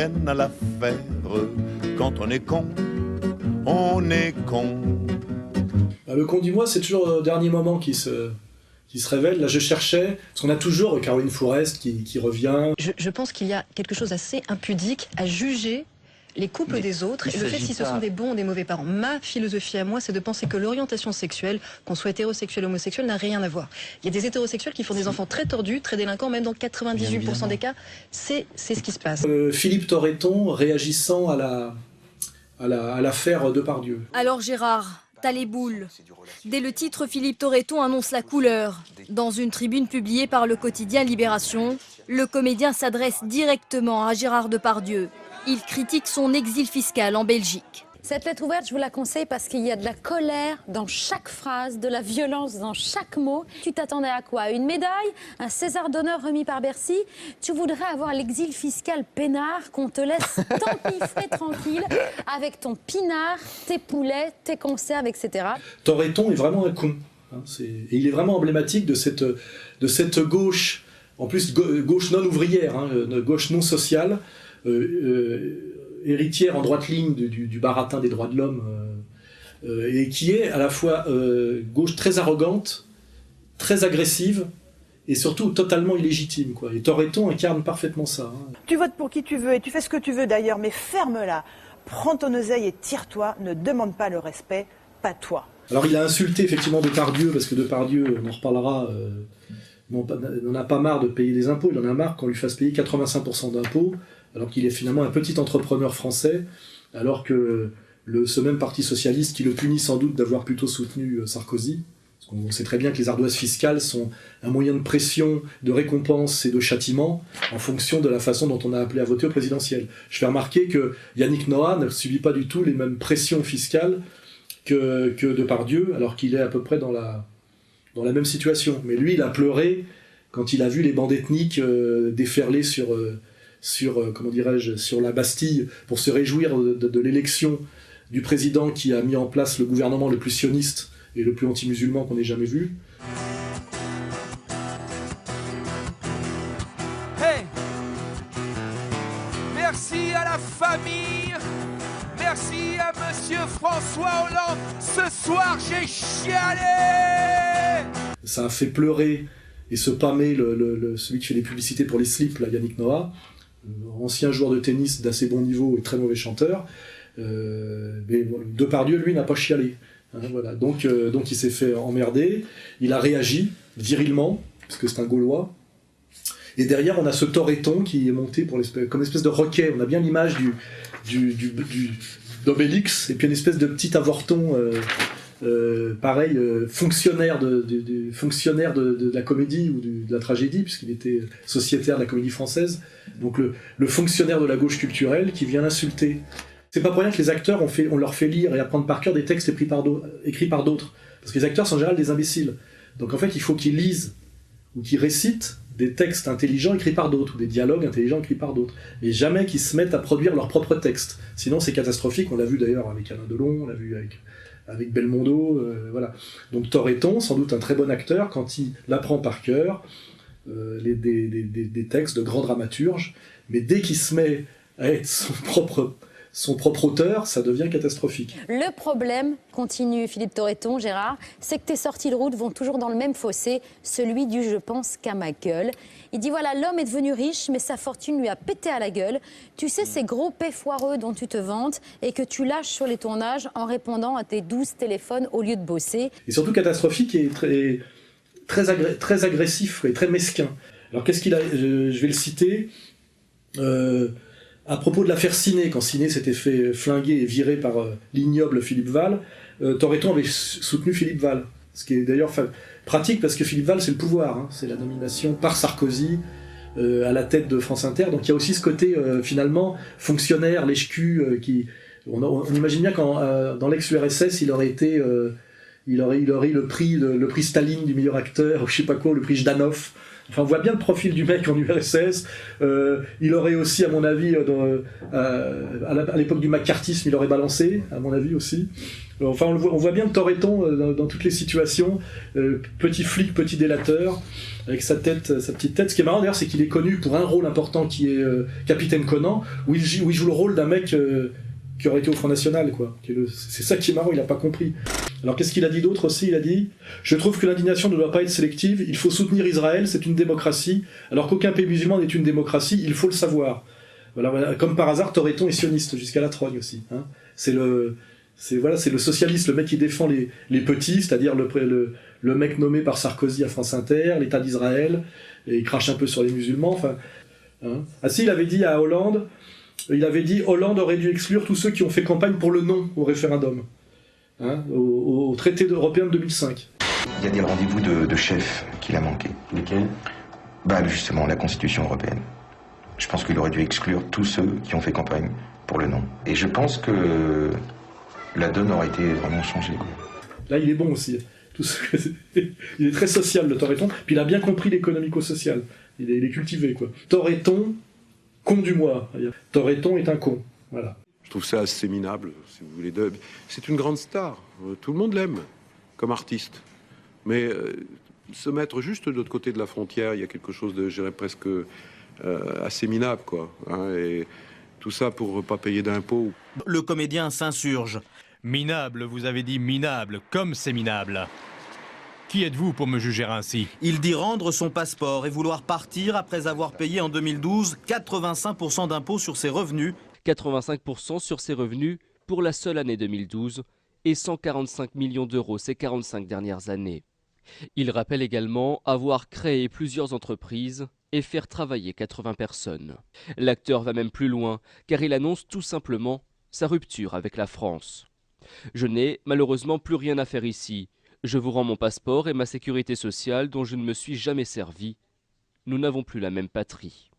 rien à la faire. Quand on est con, on est con. Le con du mois, c'est toujours au dernier moment qui se révèle. Là, je cherchais, parce qu'on a toujours Caroline Fourest qui revient. Je pense qu'il y a quelque chose d'assez impudique à juger les couples des autres et le fait si ce sont des bons ou des mauvais parents. Ma philosophie à moi, c'est de penser que l'orientation sexuelle, qu'on soit hétérosexuel ou homosexuel, n'a rien à voir. Il y a des hétérosexuels qui font des enfants très tordus, très délinquants, même dans 98% des cas, c'est ce qui se passe. Philippe Torreton réagissant à l'affaire Depardieu. Alors Gérard, t'as les boules. Dès le titre, Philippe Torreton annonce la couleur. Dans une tribune publiée par le quotidien Libération, le comédien s'adresse directement à Gérard Depardieu. Il critique son exil fiscal en Belgique. Cette lettre ouverte, je vous la conseille parce qu'il y a de la colère dans chaque phrase, de la violence dans chaque mot. Tu t'attendais à quoi? Une médaille? Un César d'honneur remis par Bercy? Tu voudrais avoir l'exil fiscal peinard, qu'on te laisse t'empiffrer tranquille avec ton pinard, tes poulets, tes conserves, etc. Torreton est vraiment un con. Et il est vraiment emblématique de cette gauche, en plus gauche non ouvrière, gauche non sociale, héritière en droite ligne du baratin des droits de l'homme, et qui est à la fois gauche très arrogante, très agressive, et surtout totalement illégitime, quoi. Et Torreton incarne parfaitement ça. Tu votes pour qui tu veux, et tu fais ce que tu veux d'ailleurs, mais ferme-la. Prends ton oseille et tire-toi, ne demande pas le respect, pas toi. Alors il a insulté effectivement Depardieu, parce que Depardieu, on en reparlera, n'en a pas marre de payer des impôts, il en a marre qu'on lui fasse payer 85% d'impôts, alors qu'il est finalement un petit entrepreneur français, alors que ce même parti socialiste qui le punit sans doute d'avoir plutôt soutenu Sarkozy, parce qu'on sait très bien que les ardoises fiscales sont un moyen de pression, de récompense et de châtiment en fonction de la façon dont on a appelé à voter au présidentiel. Je fais remarquer que Yannick Noah ne subit pas du tout les mêmes pressions fiscales que Depardieu, alors qu'il est à peu près dans la même situation. Mais lui, il a pleuré quand il a vu les bandes ethniques déferler sur la Bastille pour se réjouir de l'élection du président qui a mis en place le gouvernement le plus sioniste et le plus anti-musulman qu'on ait jamais vu. Hey! Merci à la famille, merci à Monsieur François Hollande. Ce soir, j'ai chialé! Ça a fait pleurer et se pâmer celui qui fait les publicités pour les slips, là, Yannick Noah, ancien joueur de tennis d'assez bon niveau et très mauvais chanteur. Mais Depardieu, lui, n'a pas chialé. Voilà. Donc il s'est fait emmerder, il a réagi virilement, parce que c'est un Gaulois. Et derrière, on a ce Torreton qui est monté comme une espèce de roquet. On a bien l'image d'Obélix, et puis une espèce de petit avorton, pareil, fonctionnaire de la comédie ou de la tragédie, puisqu'il était sociétaire de la Comédie Française. Donc le fonctionnaire de la gauche culturelle qui vient l'insulter. C'est pas pour rien que les acteurs, on leur fait lire et apprendre par cœur des textes écrits par d'autres. Parce que les acteurs sont en général des imbéciles. Donc en fait, il faut qu'ils lisent ou qu'ils récitent des textes intelligents écrits par d'autres, ou des dialogues intelligents écrits par d'autres. Mais jamais qu'ils se mettent à produire leurs propres textes. Sinon, c'est catastrophique. On l'a vu d'ailleurs avec Alain Delon, on l'a vu avec Belmondo, voilà. Donc Torreton, sans doute un très bon acteur, quand il apprend par cœur des textes de grands dramaturges, mais dès qu'il se met à être son propre auteur, ça devient catastrophique. Le problème, continue Philippe Torreton, Gérard, c'est que tes sorties de route vont toujours dans le même fossé, celui du « je pense qu'à ma gueule ». Il dit voilà, l'homme est devenu riche, mais sa fortune lui a pété à la gueule. Tu sais ces gros paix foireux dont tu te vantes et que tu lâches sur les tournages en répondant à tes 12 téléphones au lieu de bosser. Et surtout catastrophique et très agressif et très mesquin. Alors qu'est-ce qu'il a... Je vais le citer... à propos de l'affaire Ciné, quand Ciné s'était fait flinguer et virer par l'ignoble Philippe Val, Torreton avait soutenu Philippe Val. Ce qui est d'ailleurs pratique parce que Philippe Val, c'est le pouvoir, c'est la nomination par Sarkozy à la tête de France Inter. Donc il y a aussi ce côté finalement fonctionnaire, lèche-cul, qui... On imagine bien qu'en dans l'ex-URSS, il aurait eu le prix Staline du meilleur acteur, ou je sais pas quoi, le prix Jdanov. Enfin, on voit bien le profil du mec en URSS. Il aurait aussi, à mon avis, à l'époque du macartisme, il aurait balancé, à mon avis aussi. Enfin, on voit bien le Toretton dans toutes les situations. Petit flic, petit délateur, avec sa petite tête. Ce qui est marrant d'ailleurs, c'est qu'il est connu pour un rôle important qui est Capitaine Conan, où il joue le rôle d'un mec qui aurait été au Front National, quoi. C'est ça qui est marrant, il n'a pas compris. Alors qu'est-ce qu'il a dit d'autre aussi? Il a dit « Je trouve que l'indignation ne doit pas être sélective, il faut soutenir Israël, c'est une démocratie, alors qu'aucun pays musulman n'est une démocratie, il faut le savoir. » Voilà, comme par hasard, Toretton est sioniste, jusqu'à la trogne aussi. Hein. C'est le socialiste, le mec qui défend les petits, c'est-à-dire le mec nommé par Sarkozy à France Inter, l'État d'Israël, et il crache un peu sur les musulmans. Enfin, hein. Ah si, il avait dit à Hollande, Hollande aurait dû exclure tous ceux qui ont fait campagne pour le non au référendum. Hein, au traité européen de 2005. Il y a des rendez-vous de chefs qu'il a manqué. Lesquels? Justement, la Constitution européenne. Je pense qu'il aurait dû exclure tous ceux qui ont fait campagne pour le non. Et je pense que la donne aurait été vraiment changée. Là, il est bon aussi. Il est très social, le Toretton. Puis il a bien compris l'économico-social. Il est cultivé, quoi. Toretton, con du mois. Toretton est un con. Voilà. Je trouve ça assez minable, si vous voulez. C'est une grande star. Tout le monde l'aime comme artiste. Mais se mettre juste de l'autre côté de la frontière, il y a quelque chose de, je dirais, presque assez minable, quoi. Hein, et tout ça pour pas payer d'impôts. Le comédien s'insurge. Minable, vous avez dit minable, comme c'est minable. Qui êtes-vous pour me juger ainsi? Il dit rendre son passeport et vouloir partir après avoir payé en 2012 85% d'impôts sur ses revenus. 85% sur ses revenus pour la seule année 2012 et 145 millions d'euros ces 45 dernières années. Il rappelle également avoir créé plusieurs entreprises et faire travailler 80 personnes. L'acteur va même plus loin car il annonce tout simplement sa rupture avec la France. « Je n'ai malheureusement plus rien à faire ici. Je vous rends mon passeport et ma sécurité sociale dont je ne me suis jamais servi. Nous n'avons plus la même patrie. »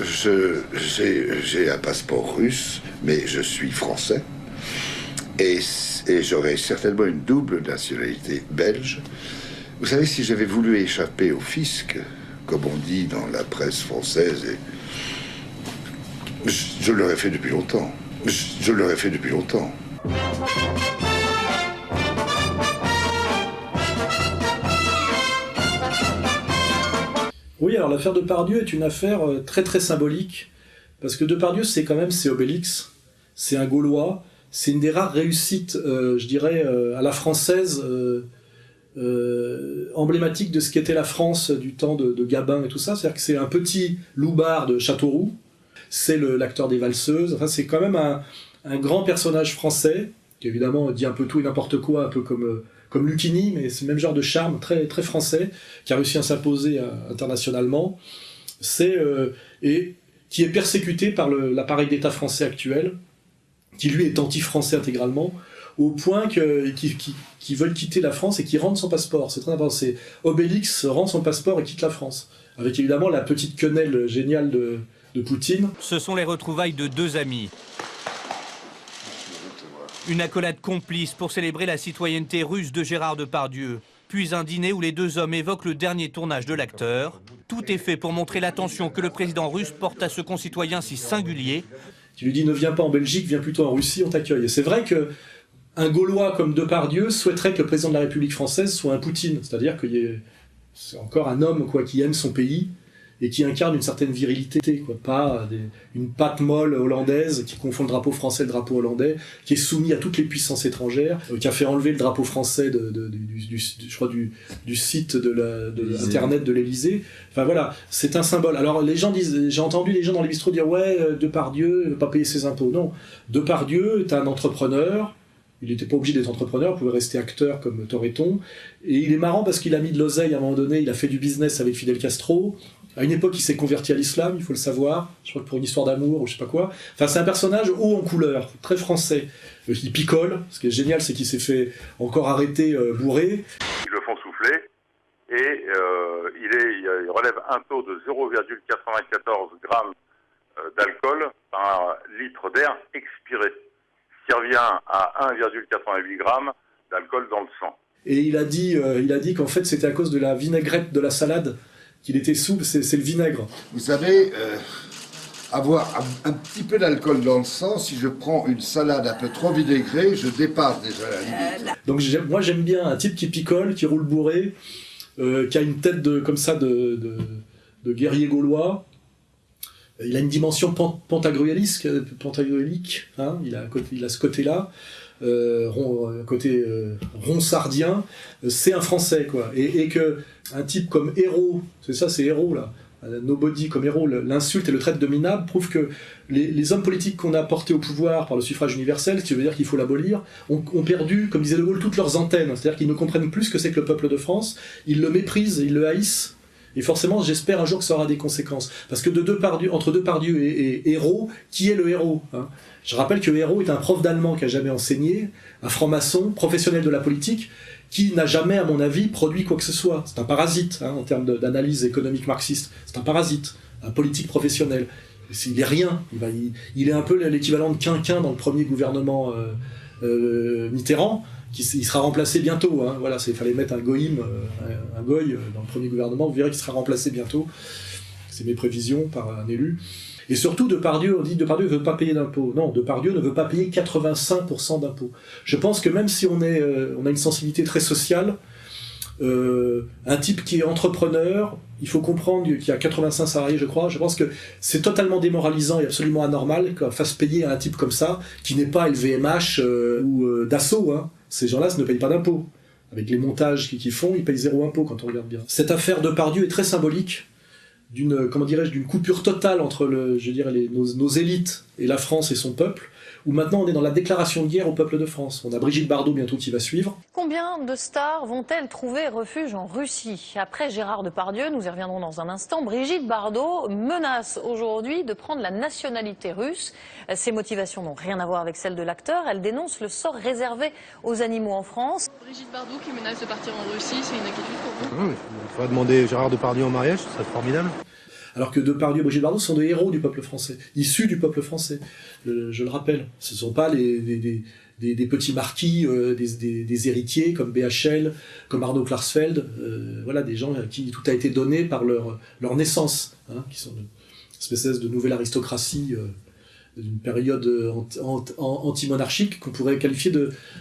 J'ai un passeport russe, mais je suis français. Et j'aurais certainement une double nationalité belge. Vous savez, si j'avais voulu échapper au fisc, comme on dit dans la presse française, je l'aurais fait depuis longtemps. Je l'aurais fait depuis longtemps. Oui, alors l'affaire Depardieu est une affaire très très symbolique, parce que Depardieu c'est Obélix, c'est un Gaulois, c'est une des rares réussites, je dirais, à la française, emblématique de ce qu'était la France du temps de Gabin et tout ça, c'est-à-dire que c'est un petit loupard de Châteauroux, c'est l'acteur des valseuses, enfin c'est quand même un grand personnage français, qui évidemment dit un peu tout et n'importe quoi, un peu comme Lucchini, mais c'est le même genre de charme, très, très français, qui a réussi à s'imposer internationalement, et qui est persécuté par l'appareil d'État français actuel, qui lui est anti-français intégralement, au point qu'ils veulent quitter la France et qu'ils rendent son passeport. C'est très important. Obélix rend son passeport et quitte la France, avec évidemment la petite quenelle géniale de Poutine. Ce sont les retrouvailles de deux amis. Une accolade complice pour célébrer la citoyenneté russe de Gérard Depardieu. Puis un dîner où les deux hommes évoquent le dernier tournage de l'acteur. Tout est fait pour montrer l'attention que le président russe porte à ce concitoyen si singulier. Tu lui dis ne viens pas en Belgique, viens plutôt en Russie, on t'accueille. Et c'est vrai qu'un Gaulois comme Depardieu souhaiterait que le président de la République française soit un Poutine. C'est-à-dire que c'est encore un homme qui aime son pays et qui incarne une certaine virilité, quoi. Pas une patte molle hollandaise qui confond le drapeau français et le drapeau hollandais, qui est soumis à toutes les puissances étrangères, qui a fait enlever le drapeau français du site de Internet de l'Élysée. Enfin voilà, c'est un symbole. Alors les gens disent, j'ai entendu les gens dans les bistrots dire ouais, Depardieu ne veut pas payer ses impôts. Non, Depardieu est un entrepreneur. Il n'était pas obligé d'être entrepreneur, il pouvait rester acteur comme Toretton. Et il est marrant parce qu'il a mis de l'oseille à un moment donné, il a fait du business avec Fidel Castro. À une époque, il s'est converti à l'islam, il faut le savoir. Je crois que pour une histoire d'amour ou je sais pas quoi. Enfin, c'est un personnage haut en couleur, très français. Il picole. Ce qui est génial, c'est qu'il s'est fait encore arrêter bourré. Ils le font souffler et il relève un taux de 0,94 grammes d'alcool par litre d'air expiré, ce qui revient à 1,88 grammes d'alcool dans le sang. Et il a dit qu'en fait, c'était à cause de la vinaigrette de la salade qu'il était souple, c'est le vinaigre. Vous savez, avoir un petit peu d'alcool dans le sang, si je prends une salade un peu trop vinaigrée, je dépasse déjà la limite. Donc moi j'aime bien un type qui picole, qui roule bourré, qui a une tête comme ça de guerrier gaulois. Il a une dimension pantagruélique, hein, il a ce côté-là, côté ronsardien, c'est un Français, quoi. Et que un type comme Hérault, c'est Hérault là, Nobody comme Hérault, l'insulte et le traite de minable, prouve que les hommes politiques qu'on a portés au pouvoir par le suffrage universel, ce qui veut dire qu'il faut l'abolir, ont perdu, comme disait De Gaulle, toutes leurs antennes. C'est-à-dire qu'ils ne comprennent plus ce que c'est que le peuple de France, ils le méprisent, ils le haïssent, et forcément j'espère un jour que ça aura des conséquences. Parce que entre Depardieu et Hérault, qui est le héros, hein? Je rappelle que Hérault est un prof d'allemand qui n'a jamais enseigné, un franc-maçon, professionnel de la politique, qui n'a jamais, à mon avis, produit quoi que ce soit. C'est un parasite, hein, en termes d'analyse économique marxiste. C'est un parasite, un politique professionnel. Il est rien. Il est un peu l'équivalent de Quinquin dans le premier gouvernement Mitterrand, il sera remplacé bientôt. Hein. Voilà, il fallait mettre un goy dans le premier gouvernement. Vous verrez qu'il sera remplacé bientôt. C'est mes prévisions par un élu. Et surtout, Depardieu, on dit Depardieu ne veut pas payer d'impôts. Non, Depardieu ne veut pas payer 85% d'impôts. Je pense que même si on a une sensibilité très sociale, un type qui est entrepreneur, il faut comprendre qu'il y a 85 salariés, je crois. Je pense que c'est totalement démoralisant et absolument anormal qu'on fasse payer à un type comme ça, qui n'est pas LVMH ou Dassault. Hein. Ces gens-là ne payent pas d'impôts. Avec les montages qu'ils font, ils payent 0 impôt quand on regarde bien. Cette affaire Depardieu est très symbolique d'une coupure totale entre nos élites et la France et son peuple, où maintenant on est dans la déclaration de guerre au peuple de France. On a Brigitte Bardot bientôt qui va suivre. Combien de stars vont-elles trouver refuge en Russie? Après Gérard Depardieu, nous y reviendrons dans un instant, Brigitte Bardot menace aujourd'hui de prendre la nationalité russe. Ses motivations n'ont rien à voir avec celles de l'acteur. Elle dénonce le sort réservé aux animaux en France. Brigitte Bardot qui menace de partir en Russie, c'est une inquiétude pour vous? Oui, il faudrait demander Gérard Depardieu en mariage, ce serait formidable. Alors que Depardieu et Brigitte Bardot sont des héros du peuple français, issus du peuple français, je le rappelle. Ce ne sont pas des petits marquis, des héritiers comme BHL, comme Arnaud Klarsfeld, voilà, des gens à qui tout a été donné par leur naissance, hein, qui sont une espèce de nouvelle aristocratie d'une période anti-monarchique qu'on pourrait qualifier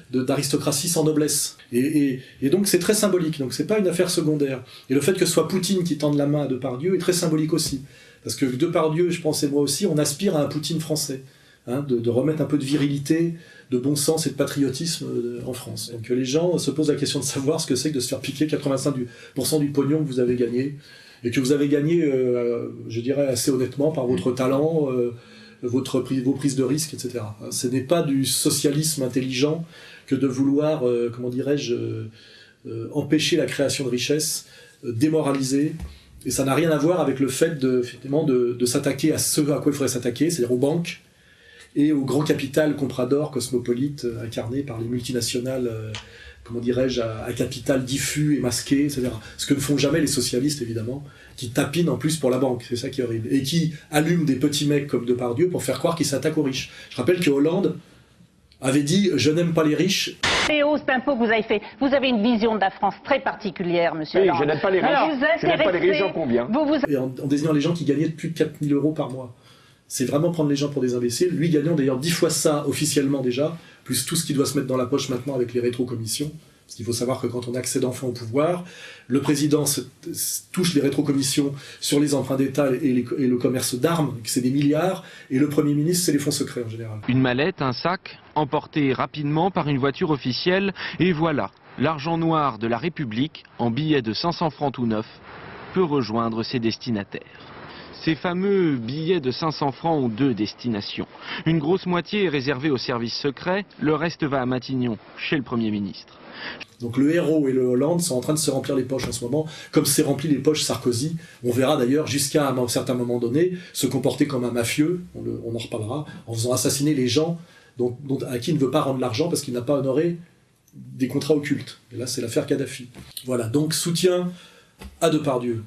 d'aristocratie sans noblesse. Et donc c'est très symbolique, donc c'est pas une affaire secondaire. Et le fait que ce soit Poutine qui tende la main à Depardieu est très symbolique aussi. Parce que Depardieu, je pense, et moi aussi, on aspire à un Poutine français, hein, de remettre un peu de virilité, de bon sens et de patriotisme en France. Donc les gens se posent la question de savoir ce que c'est que de se faire piquer 85% du pognon que vous avez gagné, et que vous avez gagné, je dirais assez honnêtement, par votre talent, vos prises de risques, etc. Ce n'est pas du socialisme intelligent que de vouloir, empêcher la création de richesses, démoraliser, et ça n'a rien à voir avec le fait de s'attaquer à ce à quoi il faudrait s'attaquer, c'est-à-dire aux banques et au grand capital comprador cosmopolite incarné par les multinationales, à capital diffus et masqué, etc. Ce que ne font jamais les socialistes, évidemment, qui tapinent en plus pour la banque, c'est ça qui est horrible, et qui allument des petits mecs comme Depardieu pour faire croire qu'ils s'attaquent aux riches. Je rappelle que Hollande avait dit « je n'aime pas les riches ». Les hausses d'impôts que vous avez fait, vous avez une vision de la France très particulière, monsieur Hollande. Oui, je n'aime pas les riches, je n'aime pas les riches, j'en conviens. Et en désignant les gens qui gagnaient plus de 4 000 € par mois. C'est vraiment prendre les gens pour des imbéciles, lui gagnant d'ailleurs 10 fois ça officiellement déjà, plus tout ce qui doit se mettre dans la poche maintenant avec les rétrocommissions. Parce qu'il faut savoir que quand on accède enfin au pouvoir, le président touche les rétrocommissions sur les emprunts d'État et le commerce d'armes, c'est des milliards, et le Premier ministre, c'est les fonds secrets en général. Une mallette, un sac, emporté rapidement par une voiture officielle, et voilà, l'argent noir de la République, en billets de 500 francs tout neufs, peut rejoindre ses destinataires. Ces fameux billets de 500 francs ont 2 destinations. Une grosse moitié est réservée aux services secrets, le reste va à Matignon, chez le Premier ministre. Donc le Hérault et le Hollande sont en train de se remplir les poches en ce moment, comme s'est rempli les poches Sarkozy. On verra d'ailleurs jusqu'à un certain moment donné se comporter comme un mafieux, on en reparlera, en faisant assassiner les gens à qui il ne veut pas rendre l'argent parce qu'il n'a pas honoré des contrats occultes. Et là c'est l'affaire Kadhafi. Voilà, donc soutien à Depardieu.